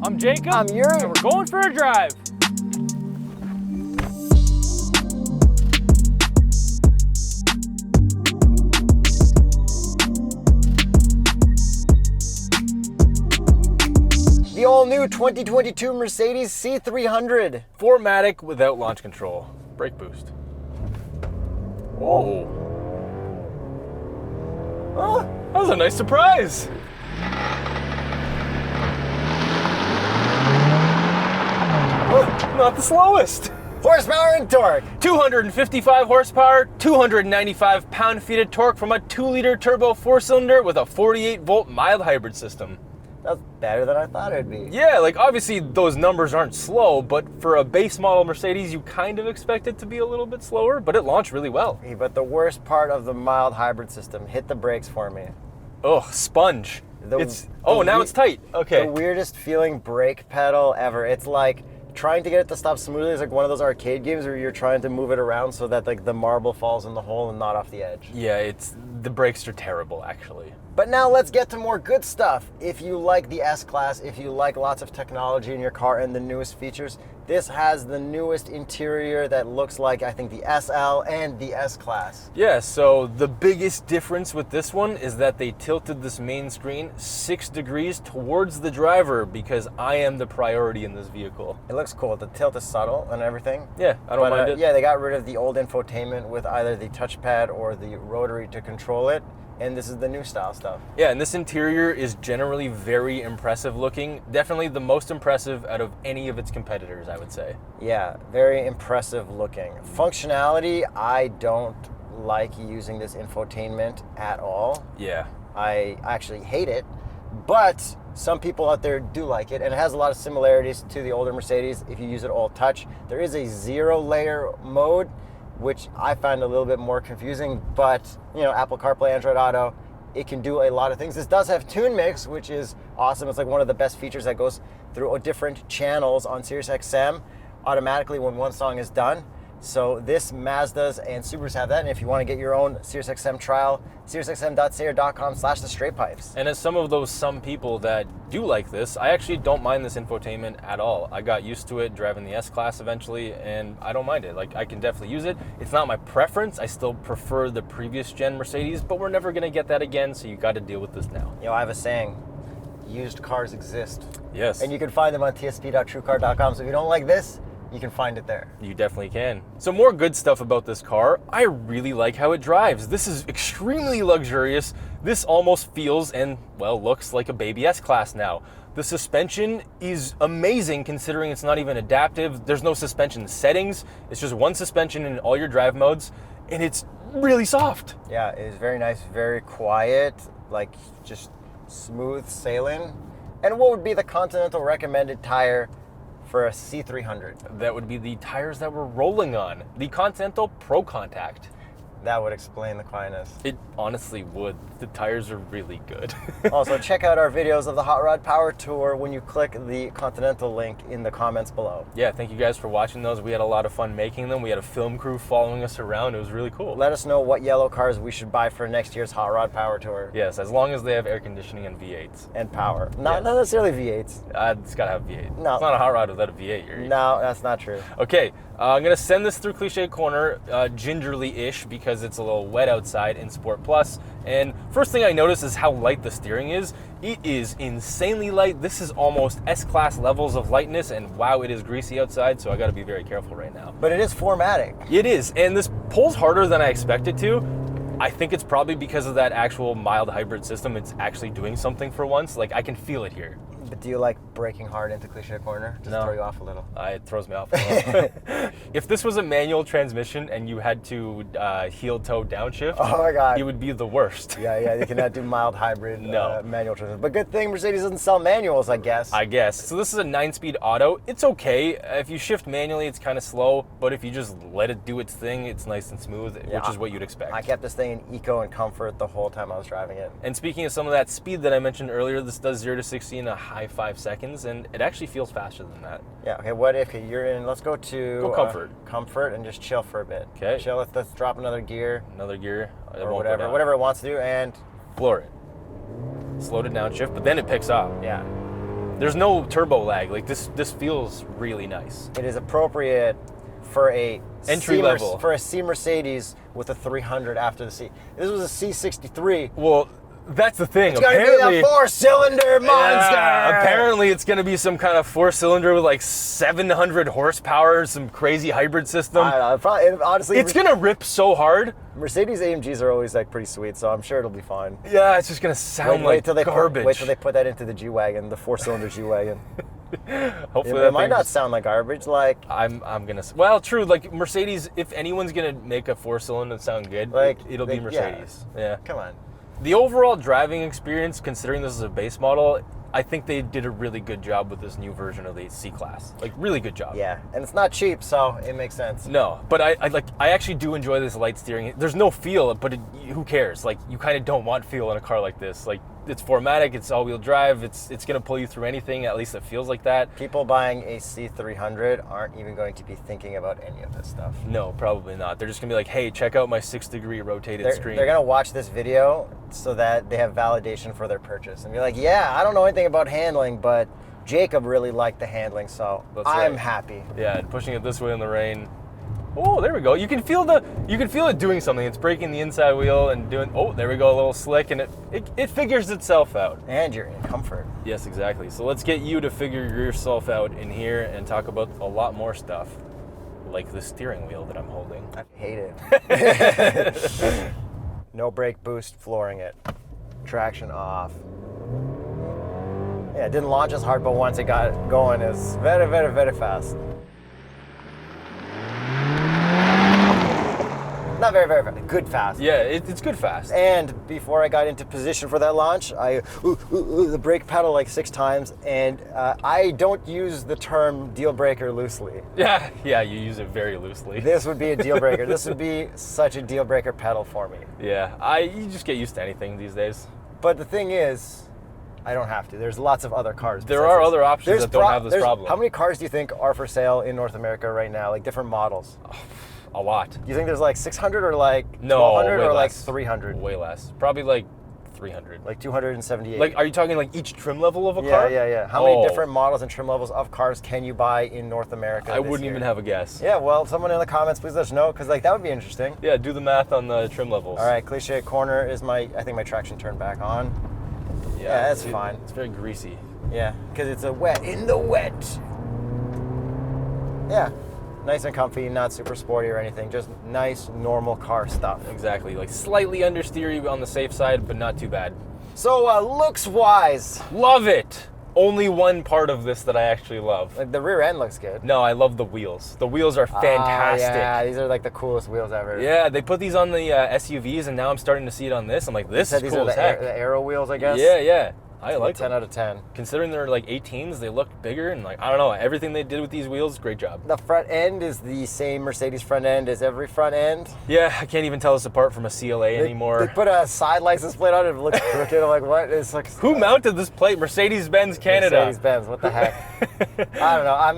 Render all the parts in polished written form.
I'm Jacob. I'm Yuri. And we're going for a drive. The all-new 2022 Mercedes C300. 4MATIC without launch control. Brake boost. Whoa. Oh, that was a nice surprise. Oh, not the slowest. Horsepower and torque. 255 horsepower, 295 pound-feet of torque from a 2-liter turbo 4-cylinder with a 48-volt mild hybrid system. That's better than I thought it would be. Yeah, like obviously those numbers aren't slow, but for a base model Mercedes, you kind of expect it to be a little bit slower, but it launched really well. Hey, but the worst part of the mild hybrid system, hit the brakes for me. Oh, sponge. Now it's tight. Okay. The weirdest feeling brake pedal ever. It's like trying to get it to stop smoothly is like one of those arcade games where you're trying to move it around so that like the marble falls in the hole and not off the edge. Yeah, the brakes are terrible actually. But now let's get to more good stuff. If you like the S-Class, if you like lots of technology in your car and the newest features, this has the newest interior that looks like, I think, the SL and the S-Class. Yeah, so the biggest difference with this one is that they tilted this main screen 6 degrees towards the driver because I am the priority in this vehicle. It looks cool. The tilt is subtle and everything. Yeah, I don't mind it. Yeah, they got rid of the old infotainment with either the touchpad or the rotary to control it. And this is the new style stuff. Yeah, and this interior is generally very impressive looking. Definitely the most impressive out of any of its competitors, I would say. Yeah, very impressive looking. Functionality, I don't like using this infotainment at all. Yeah. I actually hate it, but some people out there do like it, and it has a lot of similarities to the older Mercedes if you use it all touch. There is a 0-layer mode, which I find a little bit more confusing, but you know, Apple CarPlay, Android Auto, it can do a lot of things. This does have Tune Mix, which is awesome. It's like one of the best features that goes through different channels on SiriusXM automatically when one song is done. So this, Mazdas and Subarus have that, and if you want to get your own SiriusXM trial, SiriusXM.sayer.com/TheStraightPipes. And as some people that do like this, I actually don't mind this infotainment at all. I got used to it driving the S-Class eventually, and I don't mind it. Like, I can definitely use it. It's not my preference. I still prefer the previous gen Mercedes, but we're never going to get that again, so you got to deal with this now. You know, I have a saying, used cars exist. Yes. And you can find them on tsp.truecar.com, so if you don't like this, you can find it there. You definitely can. So more good stuff about this car. I really like how it drives. This is extremely luxurious. This almost feels and, well, looks like a baby S-Class now. The suspension is amazing considering it's not even adaptive. There's no suspension settings. It's just one suspension in all your drive modes, and it's really soft. Yeah, it is very nice, very quiet, like just smooth sailing. And what would be the Continental recommended tire for a C300? That would be the tires that we're rolling on. The Continental Pro Contact. That would explain the quietness. It honestly would. The tires are really good. Also, check out our videos of the Hot Rod Power Tour when you click the Continental link in the comments below. Yeah, thank you guys for watching those. We had a lot of fun making them. We had a film crew following us around. It was really cool. Let us know what yellow cars we should buy for next year's Hot Rod Power Tour. Yes, as long as they have air conditioning and V8s. And power. Not necessarily V8s. It's got to have V8. No. It's not a hot rod without a V8. Yuri. No, that's not true. Okay, I'm going to send this through Cliche Corner gingerly-ish because it's a little wet outside in Sport Plus. And first thing I notice is how light the steering is. It is insanely light. This is almost S-Class levels of lightness, and wow, it is greasy outside, so I got to be very careful right now. But it is 4MATIC. It is, and this pulls harder than I expected to. I think it's probably because of that actual mild hybrid system. It's actually doing something for once. Like, I can feel it here. But do you like braking hard into Cliche Corner? Just No. throw you off a little. It throws me off a little. If this was a manual transmission and you had to heel toe downshift, Oh my God. it would be the worst. Yeah, you cannot do mild hybrid No. manual transmission. But good thing Mercedes doesn't sell manuals, I guess. I guess. So this is a 9-speed auto. It's okay. If you shift manually, it's kind of slow, but if you just let it do its thing, it's nice and smooth, which is what you'd expect. I kept this thing in eco and comfort the whole time I was driving it. And speaking of some of that speed that I mentioned earlier, this does 0 to 60 in a high 5 seconds, and it actually feels faster than that. Yeah, okay, what if you're in, let's go to... comfort. Comfort and just chill for a bit. Okay. Chill, let's drop another gear. Another gear. It Or won't go down. whatever it wants to do, and... Floor it. Slowed it down, shift, but then it picks up. Yeah. There's no turbo lag. Like this feels really nice. It is appropriate for a Entry level. For a C Mercedes with a 300 after the C. This was a C63. Well, that's the thing. It's gonna be the 4-cylinder monster. Yeah, apparently it's gonna be some kind of 4-cylinder with like 700 horsepower, some crazy hybrid system. I don't know, honestly, it's gonna rip so hard. Mercedes AMGs are always like pretty sweet, so I'm sure it'll be fine. Yeah, it's just gonna sound like garbage. Wait till they put that into the G-Wagon, the 4-cylinder G-Wagon. Hopefully it might not sound like garbage. Like I'm gonna. Well, true. Like Mercedes, if anyone's gonna make a 4-cylinder sound good, like it'll be Mercedes. Yeah. Come on. The overall driving experience, considering this is a base model, I think they did a really good job with this new version of the C-Class. Like, really good job. Yeah, and it's not cheap, so it makes sense. No, but I actually do enjoy this light steering. There's no feel, but who cares? Like, you kind of don't want feel in a car like this. Like, it's 4MATIC, it's all-wheel drive, it's gonna pull you through anything. At least it feels like that. People buying a C300 aren't even going to be thinking about any of this stuff. No, probably not. They're just gonna be like, hey, check out my 6-degree rotated screen. They're gonna watch this video so that they have validation for their purchase and be like, yeah, I don't know anything about handling, but Jacob really liked the handling, so I'm happy. Yeah, and pushing it this way in the rain. Oh, there we go. You can feel it doing something. It's braking the inside wheel and doing. Oh, there we go, a little slick, and it figures itself out. And you're in comfort. Yes, exactly. So let's get you to figure yourself out in here and talk about a lot more stuff, like the steering wheel that I'm holding. I hate it. No brake boost, flooring it. Traction off. Yeah, it didn't launch as hard, but once it got going, it's very, very, very fast. Not very, very fast. Good fast. Yeah, it's good fast. And before I got into position for that launch, I the brake pedal like 6 times, and I don't use the term deal breaker loosely. Yeah, you use it very loosely. This would be a deal breaker. This would be such a deal breaker pedal for me. Yeah, you just get used to anything these days. But the thing is, I don't have to. There's lots of other cars. There are other options that don't have this problem. How many cars do you think are for sale in North America right now? Like different models? A lot. Do you think there's like 600 or like 1,200 or or like less. 300? Way less. Probably like 300. Like 278. Like, are you talking like each trim level of a car? Yeah. How many different models and trim levels of cars can you buy in North America? I wouldn't even have a guess. Yeah, well, someone in the comments, please let us know, because like that would be interesting. Yeah, do the math on the trim levels. All right, cliche corner is I think my traction turned back on. Yeah, that's fine. It's very greasy. Yeah, because it's in the wet. Yeah. Nice and comfy, not super sporty or anything, just nice, normal car stuff. Exactly, like slightly understeery on the safe side, but not too bad. So, looks-wise. Love it! Only one part of this that I actually love. Like the rear end looks good. No, I love the wheels. The wheels are fantastic. Yeah, these are like the coolest wheels ever. Yeah, they put these on the SUVs, and now I'm starting to see it on this. I'm like, this is cool as heck. The Aero wheels, I guess? Yeah. I like 10 them. out of 10. Considering they're like 18s, they look bigger, and like, I don't know, everything they did with these wheels, great job. The front end is the same Mercedes front end as every front end. Yeah, I can't even tell this apart from a CLA anymore. They put a side license plate on it, it looks crooked. I'm like, what? It's like, who mounted this plate? Mercedes-Benz Canada. Mercedes-Benz, what the heck? I don't know. I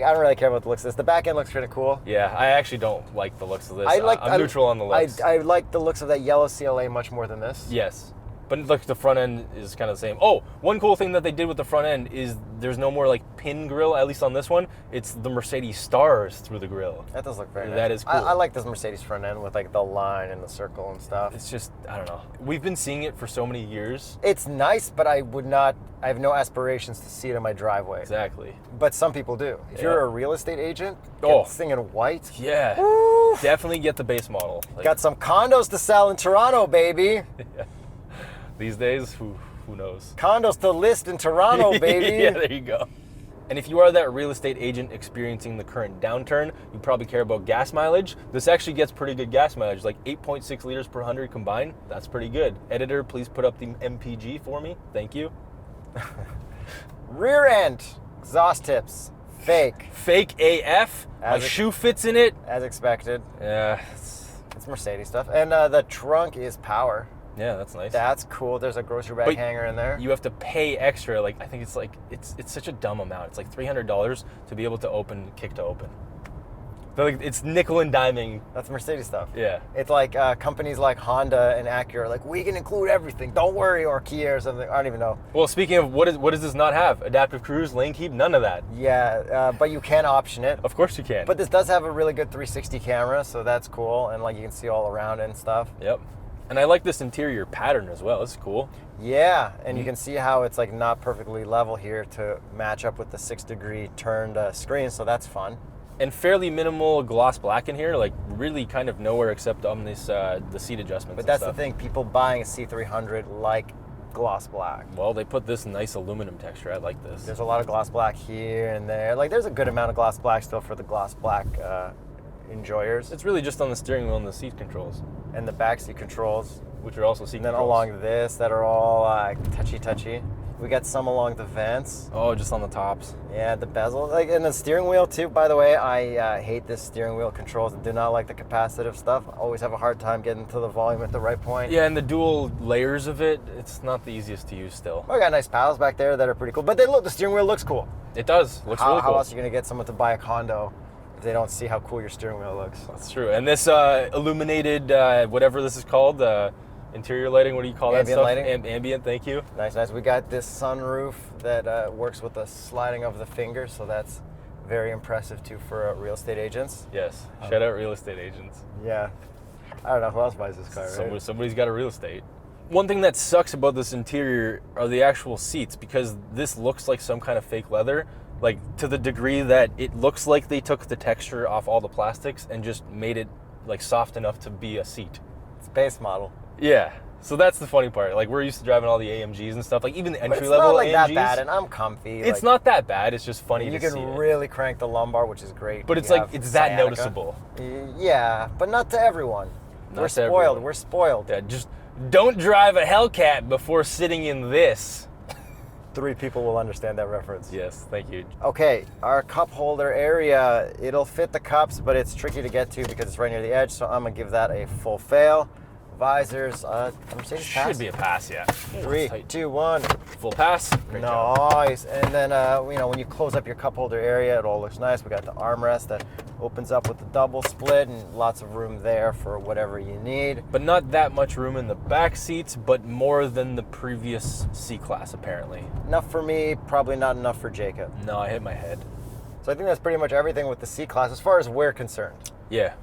don't really care about the looks of this. The back end looks pretty cool. Yeah, I actually don't like the looks of this. I'm neutral on the looks. I like the looks of that yellow CLA much more than this. Yes. But look, the front end is kind of the same. Oh, one cool thing that they did with the front end is there's no more like pin grille, at least on this one. It's the Mercedes stars through the grille. That does look very nice. That is cool. I like this Mercedes front end with like the line and the circle and stuff. It's just, I don't know. We've been seeing it for so many years. It's nice, but I have no aspirations to see it in my driveway. Exactly. But some people do. If you're a real estate agent, get this thing in white. Yeah. Woo. Definitely get the base model. Like, got some condos to sell in Toronto, baby. Yeah. These days, who knows? Condos to list in Toronto, baby. Yeah, there you go. And if you are that real estate agent experiencing the current downturn, you probably care about gas mileage. This actually gets pretty good gas mileage, like 8.6 liters per 100 combined. That's pretty good. Editor, please put up the MPG for me. Thank you. Rear end, exhaust tips, fake. Fake AF. My shoe fits in it. As expected. Yeah. It's Mercedes stuff. And the trunk is power. Yeah, that's nice. That's cool. There's a grocery bag hanger in there. You have to pay extra. Like, I think it's such a dumb amount. It's like $300 to be able to kick to open. It's nickel and diming. That's Mercedes stuff. Yeah. It's like companies like Honda and Acura, like, we can include everything, don't worry, or Kia or something. I don't even know. Well, speaking of, what does this not have? Adaptive cruise, lane keep, none of that. Yeah, but you can option it. Of course you can. But this does have a really good 360 camera, so that's cool, and like you can see all around and stuff. Yep. And I like this interior pattern as well. This is cool. Yeah, and you can see how it's like not perfectly level here to match up with the 6-degree turned screen, so that's fun. And fairly minimal gloss black in here, like really kind of nowhere except on this the seat adjustments. But that's the thing, people buying a C300 like gloss black. Well, they put this nice aluminum texture. I like this. There's a lot of gloss black here and there. Like, there's a good amount of gloss black still for the gloss black enjoyers. It's really just on the steering wheel and the seat controls. And the back seat controls. Which are also seat And then controls. along this, that are all touchy. We got some along the vents. Oh, just on the tops. Yeah, the bezel. Like, and the steering wheel too, by the way, I hate this steering wheel controls. I do not like the capacitive stuff. I always have a hard time getting to the volume at the right point. Yeah, and the dual layers of it, it's not the easiest to use still. We got nice paddles back there that are pretty cool. But the steering wheel looks cool. It does. Looks really cool. How else are you going to get someone to buy a condo if they don't see how cool your steering wheel looks? That's true. And this illuminated, whatever this is called, interior lighting, what do you call that stuff? Ambient lighting? Ambient, thank you. Nice. We got this sunroof that works with the sliding of the finger, so that's very impressive too for real estate agents. Yes. Shout out real estate agents. Yeah. I don't know who else buys this car, right? Somebody's got a real estate. One thing that sucks about this interior are the actual seats, because this looks like some kind of fake leather, like to the degree that it looks like they took the texture off all the plastics and just made it like soft enough to be a seat. It's base model. Yeah. So that's the funny part. Like, we're used to driving all the AMGs and stuff, like even the entry It's level not like AMGs. that bad, and I'm comfy. It's not that bad. It's just funny You to see can it. really crank the lumbar, which is great. But it's like, it's that noticeable. Yeah, but not to everyone. Not We're to spoiled. everyone. We're spoiled. Yeah, just don't drive a Hellcat before sitting in this. 3 people will understand that reference. Yes, thank you. Okay, our cup holder area, it'll fit the cups, but it's tricky to get to because it's right near the edge, so I'm gonna give that a full fail. Visors, Mercedes pass? Should be a pass, yeah. 3, Tight. 2, 1. Full pass. Great job. Nice. And then, when you close up your cup holder area, it all looks nice. We got the armrest that opens up with the double split and lots of room there for whatever you need. But not that much room in the back seats, but more than the previous C-Class, apparently. Enough for me, probably not enough for Jacob. No, I hit my head. So I think that's pretty much everything with the C-Class as far as we're concerned. Yeah,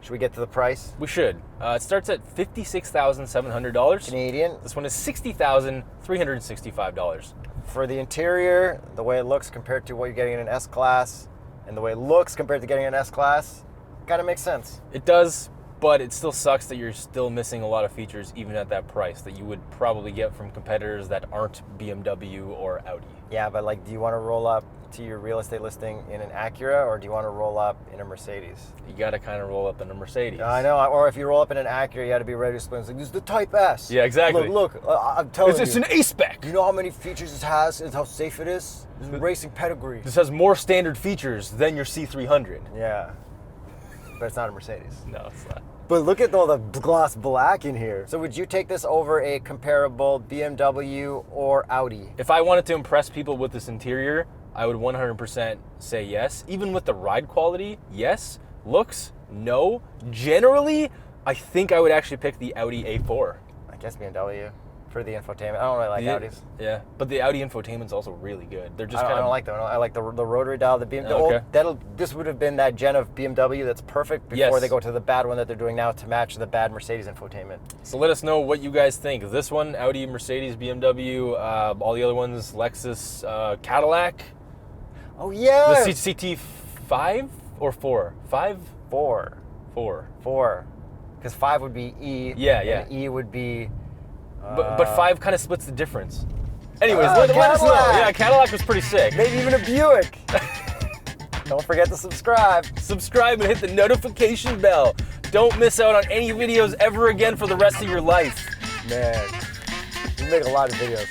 Should we get to the price? we should. It starts at $56,700. Canadian. This one is $60,365. For the interior, the way it looks compared to what you're getting in an S-Class, and the way it looks compared to getting an S-Class, kind of makes sense. It does, but it still sucks that you're still missing a lot of features even at that price that you would probably get from competitors that aren't BMW or Audi. Yeah, but like, do you want to roll up to your real estate listing in an Acura, or do you want to roll up in a Mercedes? You gotta kind of roll up in a Mercedes. I know, or if you roll up in an Acura, you got to be ready to split. It's like, this is the Type S. Yeah, exactly. Look, I'm telling you. It's an A-Spec. You know how many features it has and how safe it is? It's racing pedigree. This has more standard features than your C300. Yeah, but it's not a Mercedes. No, it's not. But look at all the gloss black in here. So would you take this over a comparable BMW or Audi? If I wanted to impress people with this interior, I would 100% say yes. Even with the ride quality, yes. Looks, no. Generally, I think I would actually pick the Audi A4. I guess BMW for the infotainment. I don't really like Audis. Yeah, but the Audi infotainment's also really good. They're just I kind of don't like them. I like the rotary dial, the BMW. Okay. This would have been that gen of BMW that's perfect before Yes. they go to the bad one that they're doing now to match the bad Mercedes infotainment. So let us know what you guys think. This one, Audi, Mercedes, BMW, all the other ones, Lexus, Cadillac. Oh yeah. The CT5 or 4? 5? 4. 4. Because 5 would be E. Yeah. And E would be. But 5 kind of splits the difference. Anyways, Uh, let us know. Cadillac. Yeah, Cadillac was pretty sick. Maybe even a Buick. Don't forget to subscribe. Subscribe and hit the notification bell. Don't miss out on any videos ever again for the rest of your life. Man, we make a lot of videos.